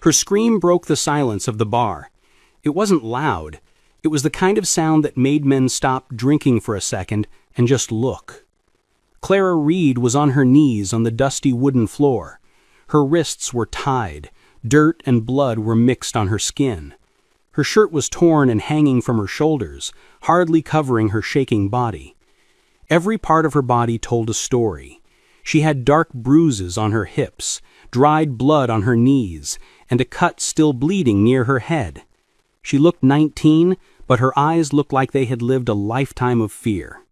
Her scream broke the silence of the bar. It wasn't loud. It was the kind of sound that made men stop drinking for a second and just look. Clara Reed was on her knees on the dusty wooden floor. Her wrists were tied. Dirt and blood were mixed on her skin. Her shirt was torn and hanging from her shoulders, hardly covering her shaking body. Every part of her body told a story. She had dark bruises on her hips, dried blood on her knees, and a cut still bleeding near her head. She looked 19, but her eyes looked like they had lived a lifetime of fear.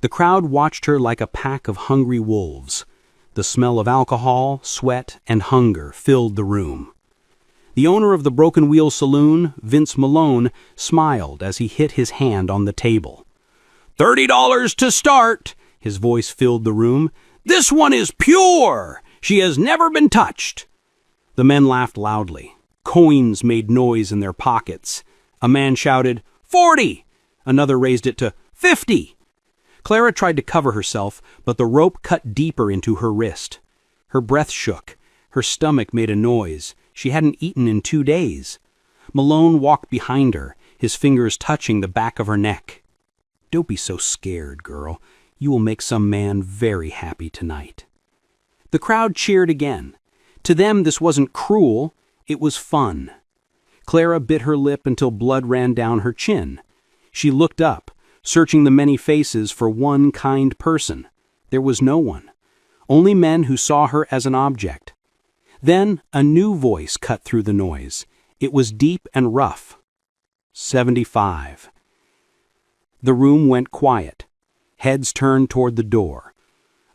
The crowd watched her like a pack of hungry wolves. The smell of alcohol, sweat, and hunger filled the room. The owner of the Broken Wheel Saloon, Vince Malone, smiled as he hit his hand on the table. $30 to start, his voice filled the room. This one is pure. She has never been touched. The men laughed loudly. Coins made noise in their pockets. A man shouted, 40. Another raised it to 50. Clara tried to cover herself, but the rope cut deeper into her wrist. Her breath shook. Her stomach made a noise. She hadn't eaten in 2 days. Malone walked behind her, his fingers touching the back of her neck. Don't be so scared, girl. You will make some man very happy tonight. The crowd cheered again. To them, this wasn't cruel. It was fun. Clara bit her lip until blood ran down her chin. She looked up, searching the many faces for one kind person. There was no one. Only men who saw her as an object. Then a new voice cut through the noise. It was deep and rough. 75. The room went quiet. Heads turned toward the door.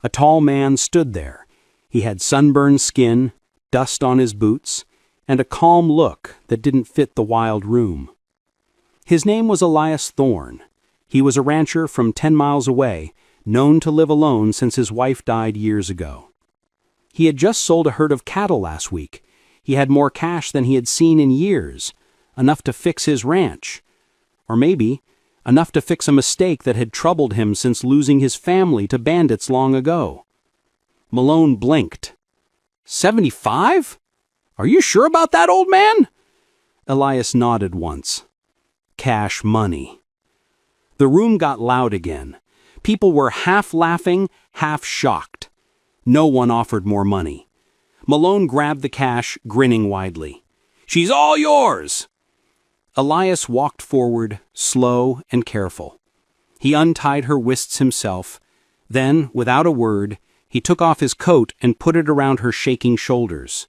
A tall man stood there. He had sunburned skin, dust on his boots, and a calm look that didn't fit the wild room. His name was Elias Thorne. He was a rancher from 10 miles away, known to live alone since his wife died years ago. He had just sold a herd of cattle last week. He had more cash than he had seen in years, enough to fix his ranch. Or maybe enough to fix a mistake that had troubled him since losing his family to bandits long ago. Malone blinked. 75? Are you sure about that, old man? Elias nodded once. Cash money. The room got loud again. People were half laughing, half shocked. No one offered more money. Malone grabbed the cash, grinning widely. She's all yours! Elias walked forward, slow and careful. He untied her wrists himself. Then, without a word, he took off his coat and put it around her shaking shoulders.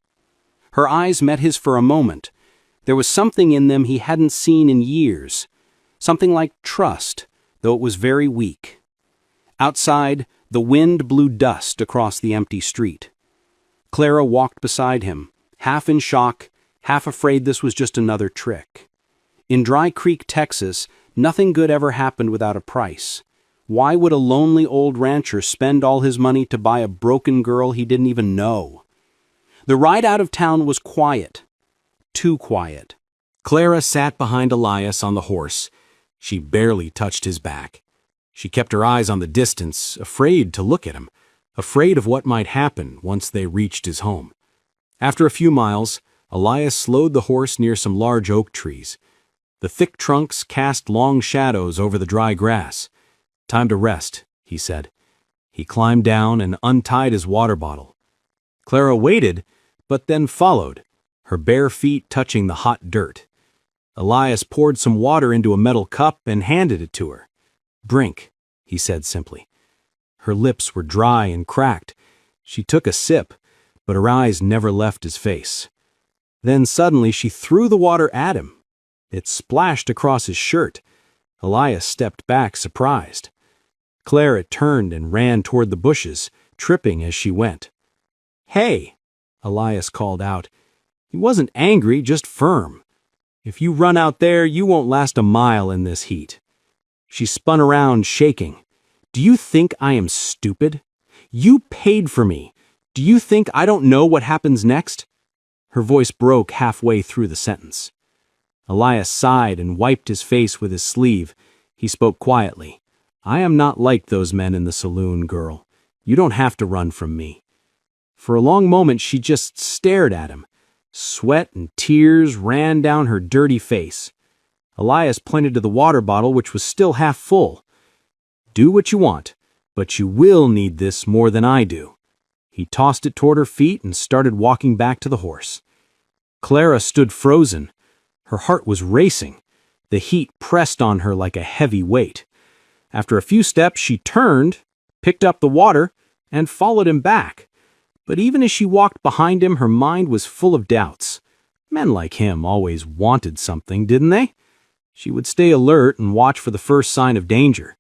Her eyes met his for a moment. There was something in them he hadn't seen in years. Something like trust, though it was very weak. Outside, the wind blew dust across the empty street. Clara walked beside him, half in shock, half afraid this was just another trick. In Dry Creek, Texas, nothing good ever happened without a price. Why would a lonely old rancher spend all his money to buy a broken girl he didn't even know? The ride out of town was quiet. Too quiet. Clara sat behind Elias on the horse. She barely touched his back. She kept her eyes on the distance, afraid to look at him, afraid of what might happen once they reached his home. After a few miles, Elias slowed the horse near some large oak trees. The thick trunks cast long shadows over the dry grass. Time to rest, he said. He climbed down and untied his water bottle. Clara waited, but then followed, her bare feet touching the hot dirt. Elias poured some water into a metal cup and handed it to her. Drink, he said simply. Her lips were dry and cracked. She took a sip, but her eyes never left his face. Then suddenly she threw the water at him. It splashed across his shirt. Elias stepped back, surprised. Clara turned and ran toward the bushes, tripping as she went. "Hey," Elias called out. He wasn't angry, just firm. "If you run out there, you won't last a mile in this heat." She spun around, shaking. "Do you think I am stupid? You paid for me. Do you think I don't know what happens next?" Her voice broke halfway through the sentence. Elias sighed and wiped his face with his sleeve. He spoke quietly. "I am not like those men in the saloon, girl. You don't have to run from me." For a long moment she just stared at him. Sweat and tears ran down her dirty face. Elias pointed to the water bottle, which was still half full. "Do what you want, but you will need this more than I do." He tossed it toward her feet and started walking back to the horse. Clara stood frozen. Her heart was racing. The heat pressed on her like a heavy weight. After a few steps, she turned, picked up the water, and followed him back. But even as she walked behind him, her mind was full of doubts. Men like him always wanted something, didn't they? She would stay alert and watch for the first sign of danger.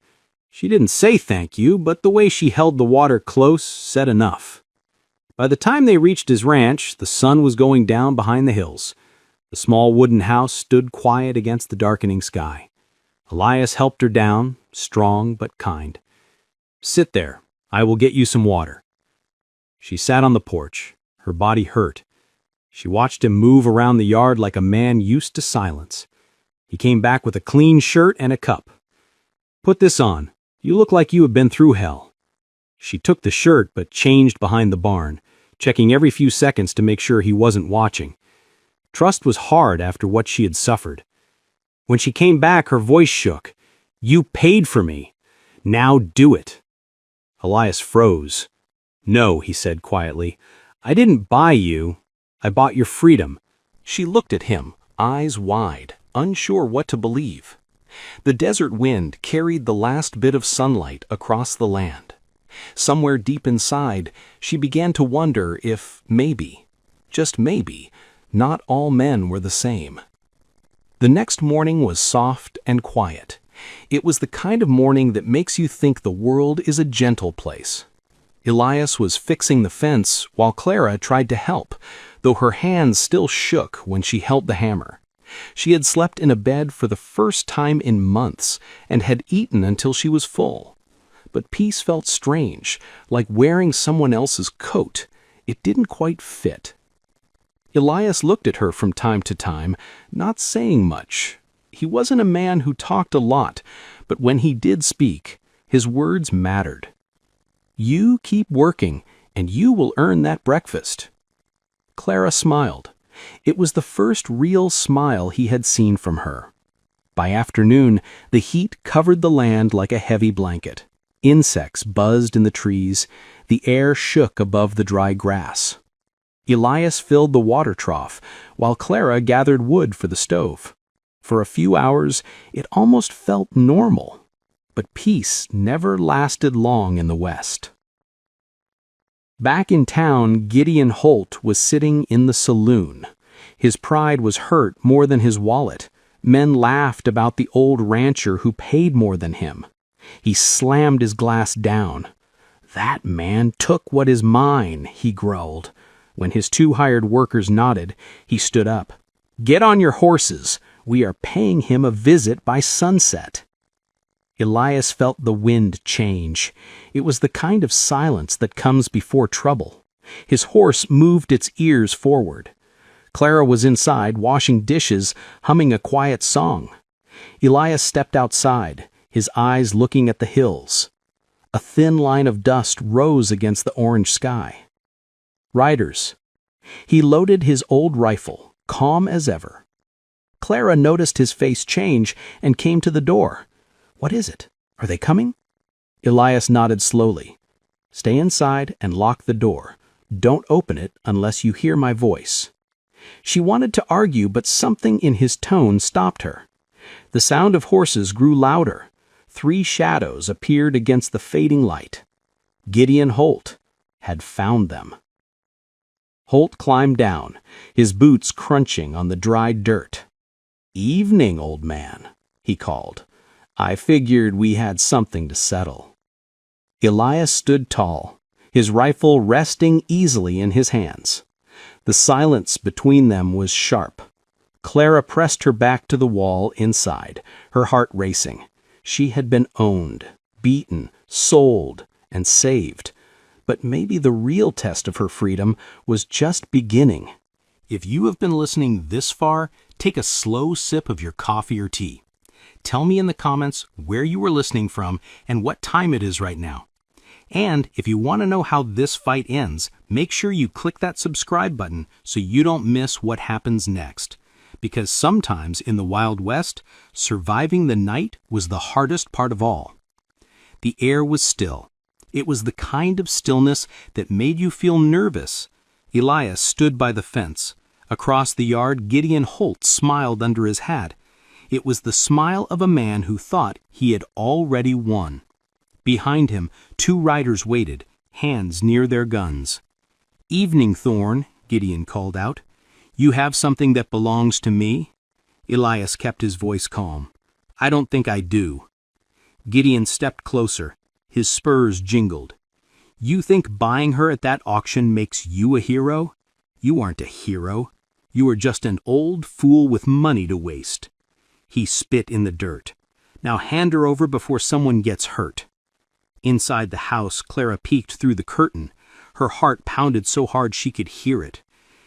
She didn't say thank you, but the way she held the water close said enough. By the time they reached his ranch, the sun was going down behind the hills. The small wooden house stood quiet against the darkening sky. Elias helped her down, strong but kind. "Sit there. I will get you some water." She sat on the porch. Her body hurt. She watched him move around the yard like a man used to silence. He came back with a clean shirt and a cup. "Put this on. You look like you have been through hell." She took the shirt but changed behind the barn, checking every few seconds to make sure he wasn't watching. Trust was hard after what she had suffered. When she came back, her voice shook. "You paid for me. Now do it." Elias froze. "No," he said quietly. "I didn't buy you. I bought your freedom." She looked at him, eyes wide, unsure what to believe. The desert wind carried the last bit of sunlight across the land. Somewhere deep inside, she began to wonder if maybe, just maybe, not all men were the same. The next morning was soft and quiet. It was the kind of morning that makes you think the world is a gentle place. Elias was fixing the fence while Clara tried to help, though her hands still shook when she held the hammer. She had slept in a bed for the first time in months and had eaten until she was full. But peace felt strange, like wearing someone else's coat. It didn't quite fit. Elias looked at her from time to time, not saying much. He wasn't a man who talked a lot, but when he did speak, his words mattered. "You keep working, and you will earn that breakfast." Clara smiled. It was the first real smile he had seen from her. By afternoon, the heat covered the land like a heavy blanket. Insects buzzed in the trees. The air shook above the dry grass. Elias filled the water trough, while Clara gathered wood for the stove. For a few hours, it almost felt normal. But peace never lasted long in the West. Back in town, Gideon Holt was sitting in the saloon. His pride was hurt more than his wallet. Men laughed about the old rancher who paid more than him. He slammed his glass down. "That man took what is mine," he growled. When his two hired workers nodded, he stood up. "Get on your horses. We are paying him a visit by sunset." Elias felt the wind change. It was the kind of silence that comes before trouble. His horse moved its ears forward. Clara was inside, washing dishes, humming a quiet song. Elias stepped outside, his eyes looking at the hills. A thin line of dust rose against the orange sky. Riders. He loaded his old rifle, calm as ever. Clara noticed his face change and came to the door. "What is it? Are they coming?" Elias nodded slowly. "Stay inside and lock the door. Don't open it unless you hear my voice." She wanted to argue, but something in his tone stopped her. The sound of horses grew louder. 3 shadows appeared against the fading light. Gideon Holt had found them. Holt climbed down, his boots crunching on the dry dirt. "Evening, old man," he called. "I figured we had something to settle." Elias stood tall, his rifle resting easily in his hands. The silence between them was sharp. Clara pressed her back to the wall inside, her heart racing. She had been owned, beaten, sold, and saved. But maybe the real test of her freedom was just beginning. If you have been listening this far, take a slow sip of your coffee or tea. Tell me in the comments where you were listening from and what time it is right now. And if you want to know how this fight ends, make sure you click that subscribe button so you don't miss what happens next. Because sometimes in the Wild West, surviving the night was the hardest part of all. The air was still. It was the kind of stillness that made you feel nervous. Elias stood by the fence. Across the yard, Gideon Holt smiled under his hat. It was the smile of a man who thought he had already won. Behind him, 2 riders waited, hands near their guns. "Evening, Thorn," Gideon called out. "You have something that belongs to me?" Elias kept his voice calm. "I don't think I do." Gideon stepped closer. His spurs jingled. "You think buying her at that auction makes you a hero? You aren't a hero. You are just an old fool with money to waste." He spit in the dirt. "Now hand her over before someone gets hurt." Inside the house, Clara peeked through the curtain. Her heart pounded so hard she could hear it.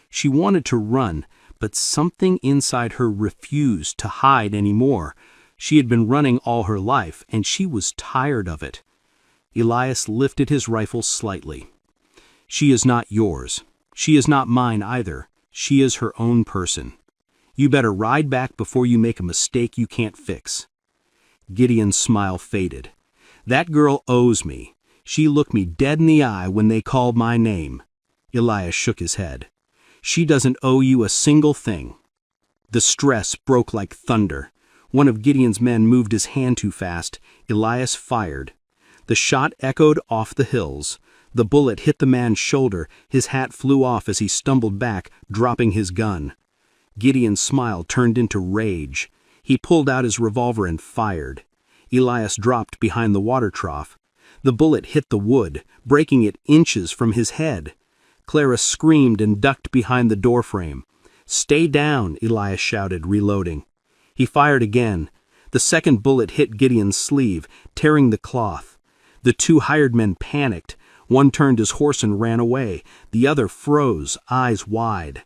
She wanted to run, but something inside her refused to hide anymore. She had been running all her life, and she was tired of it. Elias lifted his rifle slightly. "She is not yours. She is not mine either. She is her own person. You better ride back before you make a mistake you can't fix." Gideon's smile faded. "That girl owes me. She looked me dead in the eye when they called my name." Elias shook his head. "She doesn't owe you a single thing." The stress broke like thunder. One of Gideon's men moved his hand too fast. Elias fired. The shot echoed off the hills. The bullet hit the man's shoulder. His hat flew off as he stumbled back, dropping his gun. Gideon's smile turned into rage. He pulled out his revolver and fired. Elias dropped behind the water trough. The bullet hit the wood, breaking it inches from his head. Clara screamed and ducked behind the doorframe. "Stay down," Elias shouted, reloading. He fired again. The second bullet hit Gideon's sleeve, tearing the cloth. The 2 hired men panicked. One turned his horse and ran away. The other froze, eyes wide.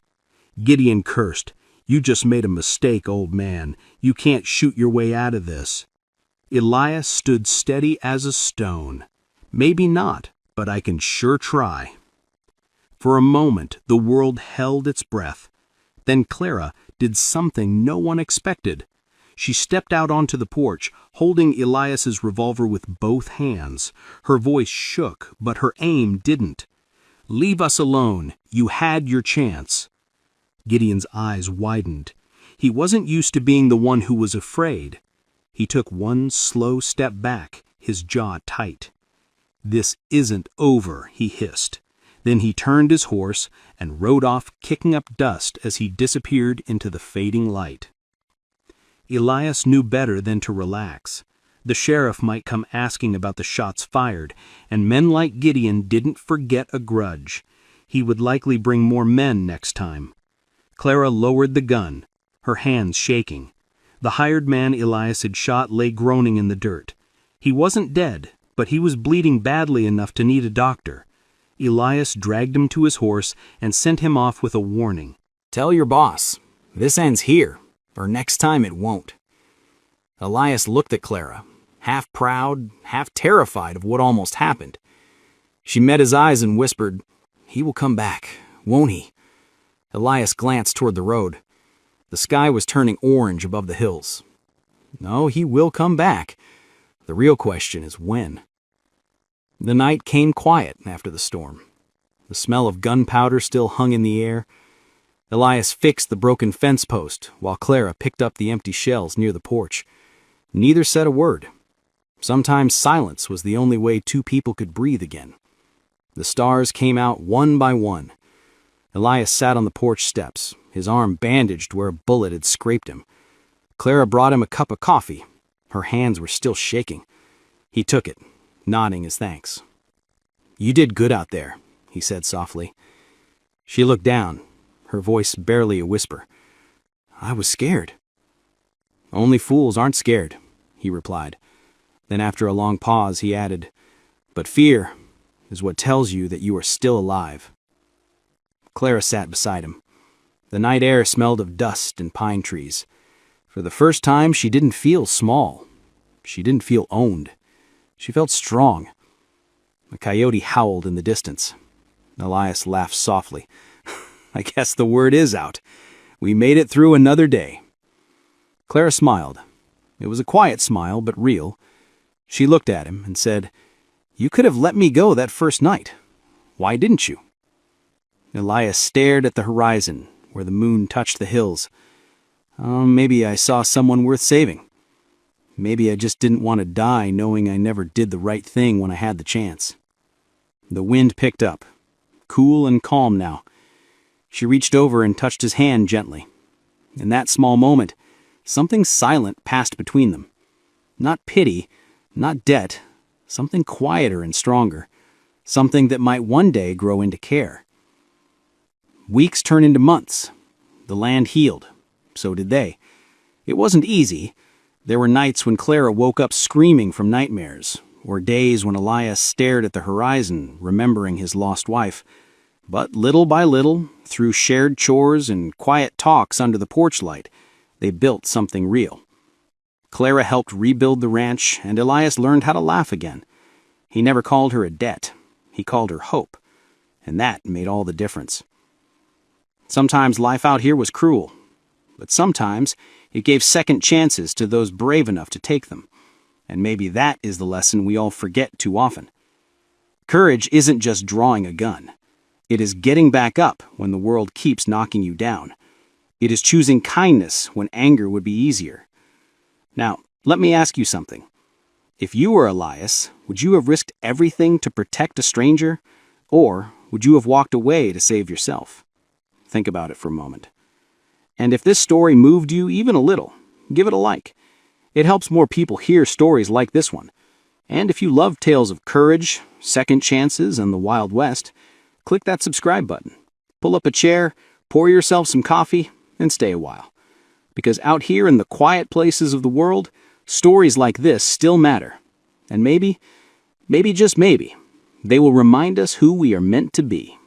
Gideon cursed. "You just made a mistake, old man. You can't shoot your way out of this." Elias stood steady as a stone. "Maybe not, but I can sure try." For a moment, the world held its breath. Then Clara did something no one expected. She stepped out onto the porch, holding Elias's revolver with both hands. Her voice shook, but her aim didn't. "Leave us alone. You had your chance." Gideon's eyes widened. He wasn't used to being the one who was afraid. He took one slow step back, his jaw tight. "This isn't over," he hissed. Then he turned his horse and rode off, kicking up dust as he disappeared into the fading light. Elias knew better than to relax. The sheriff might come asking about the shots fired, and men like Gideon didn't forget a grudge. He would likely bring more men next time. Clara lowered the gun, her hands shaking. The hired man Elias had shot lay groaning in the dirt. He wasn't dead, but he was bleeding badly enough to need a doctor. Elias dragged him to his horse and sent him off with a warning. "Tell your boss, this ends here, or next time it won't." Elias looked at Clara, half proud, half terrified of what almost happened. She met his eyes and whispered, "He will come back, won't he?" Elias glanced toward the road. The sky was turning orange above the hills. "No, he will come back. The real question is when." The night came quiet after the storm. The smell of gunpowder still hung in the air. Elias fixed the broken fence post while Clara picked up the empty shells near the porch. Neither said a word. Sometimes silence was the only way 2 people could breathe again. The stars came out one by one. Elias sat on the porch steps, his arm bandaged where a bullet had scraped him. Clara brought him a cup of coffee. Her hands were still shaking. He took it, nodding his thanks. "You did good out there," he said softly. She looked down, her voice barely a whisper. "I was scared." "Only fools aren't scared," he replied. Then after a long pause, he added, "But fear is what tells you that you are still alive." Clara sat beside him. The night air smelled of dust and pine trees. For the first time, she didn't feel small. She didn't feel owned. She felt strong. A coyote howled in the distance. Elias laughed softly. I guess the word is out. We made it through another day. Clara smiled. It was a quiet smile, but real. She looked at him and said, "You could have let me go that first night. Why didn't you?" Elias stared at the horizon, where the moon touched the hills. Maybe I saw someone worth saving. Maybe I just didn't want to die knowing I never did the right thing when I had the chance. The wind picked up, cool and calm now. She reached over and touched his hand gently. In that small moment, something silent passed between them. Not pity, not debt, something quieter and stronger, something that might one day grow into care. Weeks turned into months. The land healed. So did they. It wasn't easy. There were nights when Clara woke up screaming from nightmares, or days when Elias stared at the horizon, remembering his lost wife. But little by little, through shared chores and quiet talks under the porch light, they built something real. Clara helped rebuild the ranch, and Elias learned how to laugh again. He never called her a debt. He called her hope. And that made all the difference. Sometimes life out here was cruel, but sometimes it gave second chances to those brave enough to take them. And maybe that is the lesson we all forget too often. Courage isn't just drawing a gun. It is getting back up when the world keeps knocking you down. It is choosing kindness when anger would be easier. Now, let me ask you something. If you were Elias, would you have risked everything to protect a stranger? Or would you have walked away to save yourself? Think about it for a moment. And if this story moved you even a little, give it a like. It helps more people hear stories like this one. And if you love tales of courage, second chances, and the Wild West, click that subscribe button. Pull up a chair, pour yourself some coffee, and stay a while. Because out here in the quiet places of the world, stories like this still matter. And maybe just maybe, they will remind us who we are meant to be.